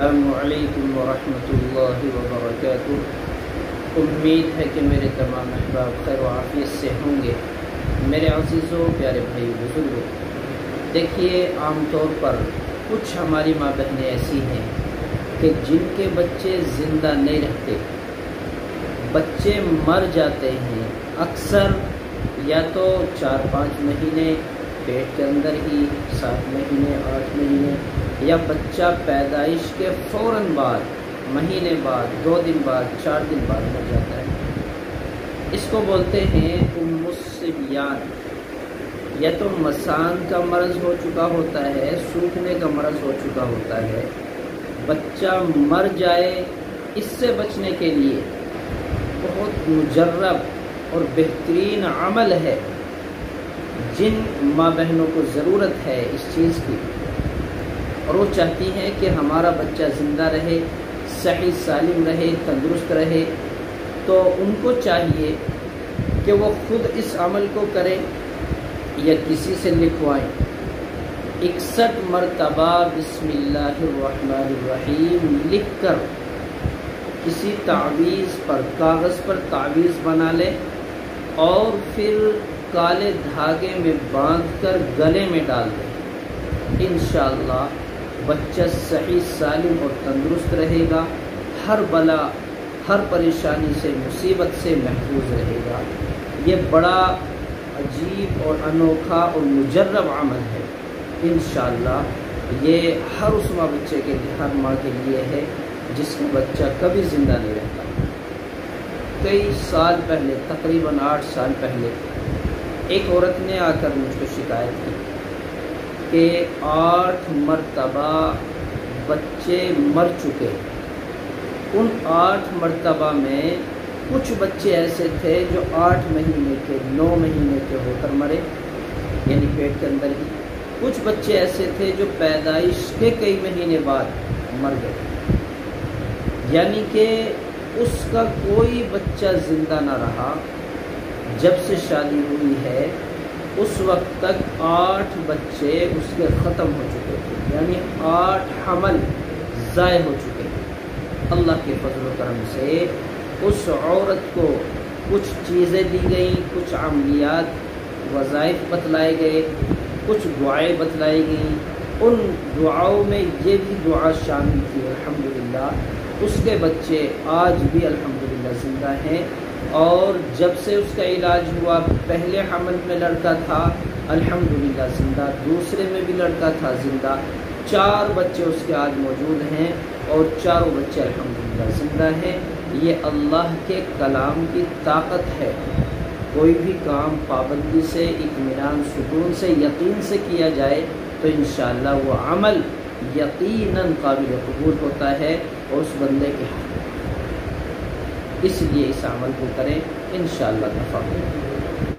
السلام علیکم ورحمۃ اللہ وبرکاتہ۔ امید ہے کہ میرے تمام احباب خیر و عافیت سے ہوں گے۔ میرے عزیزوں، پیارے بھائی بزرگوں، دیکھیے عام طور پر کچھ ہماری ماں بہنیں ایسی ہیں کہ جن کے بچے زندہ نہیں رہتے، بچے مر جاتے ہیں، اکثر یا تو 4-5 مہینے پیٹ کے اندر ہی، 7 مہینے 8 مہینے، یا بچہ پیدائش کے فوراً بعد، مہینے بعد، 2 دن بعد، 4 دن بعد مر جاتا ہے۔ اس کو بولتے ہیں ام الصبیان۔ یا تو مسان کا مرض ہو چکا ہوتا ہے، سوکھنے کا مرض ہو چکا ہوتا ہے، بچہ مر جائے۔ اس سے بچنے کے لیے بہت مجرب اور بہترین عمل ہے، جن ماں بہنوں کو ضرورت ہے اس چیز کی، اور وہ چاہتی ہیں کہ ہمارا بچہ زندہ رہے، صحیح سالم رہے، تندرست رہے، تو ان کو چاہیے کہ وہ خود اس عمل کو کریں یا کسی سے لکھوائیں۔ 61 مرتبہ بسم اللہ الرحمن الرحیم لکھ کر کسی تعویذ پر، کاغذ پر تعویذ بنا لے اور پھر کالے دھاگے میں باندھ کر گلے میں ڈال دیں۔ انشاءاللہ بچہ صحیح سالم اور تندرست رہے گا، ہر بلا، ہر پریشانی سے، مصیبت سے محفوظ رہے گا۔ یہ بڑا عجیب اور انوکھا اور مجرب عمل ہے۔ انشاءاللہ یہ ہر اس ماں بچے کے لیے، ہر ماں کے لیے ہے جس کا بچہ کبھی زندہ نہیں رہتا۔ کئی سال پہلے، تقریباً 8 سال پہلے، ایک عورت نے آ کر مجھ کو شکایت کی کہ 8 مرتبہ بچے مر چکے۔ ان 8 مرتبہ میں کچھ بچے ایسے تھے جو 8 مہینے کے، 9 مہینے کے ہو کر مرے، یعنی پیٹ کے اندر ہی۔ کچھ بچے ایسے تھے جو پیدائش کے کئی مہینے بعد مر گئے، یعنی کہ اس کا کوئی بچہ زندہ نہ رہا۔ جب سے شادی ہوئی ہے اس وقت تک 8 بچے اس کے ختم ہو چکے تھے، یعنی 8 حمل ضائع ہو چکے۔ اللہ کے فضل و کرم سے اس عورت کو کچھ چیزیں دی گئیں، کچھ عملیات، وظائف بتلائے گئے، کچھ دعائیں بتلائی گئیں۔ ان دعاؤں میں یہ بھی دعا شامل تھی، الحمدللہ اس کے بچے آج بھی الحمدللہ زندہ ہیں۔ اور جب سے اس کا علاج ہوا، پہلے حمل میں لڑکا تھا الحمدللہ زندہ، دوسرے میں بھی لڑکا تھا زندہ، 4 بچے اس کے آج موجود ہیں اور چاروں بچے الحمدللہ زندہ ہیں۔ یہ اللہ کے کلام کی طاقت ہے۔ کوئی بھی کام پابندی سے، اطمینان، سکون سے، یقین سے کیا جائے تو انشاءاللہ وہ عمل یقیناً قابل قبول ہوتا ہے اور اس بندے کے حق۔ اس لیے اس عمل کو کریں، انشاءاللہ تفاق۔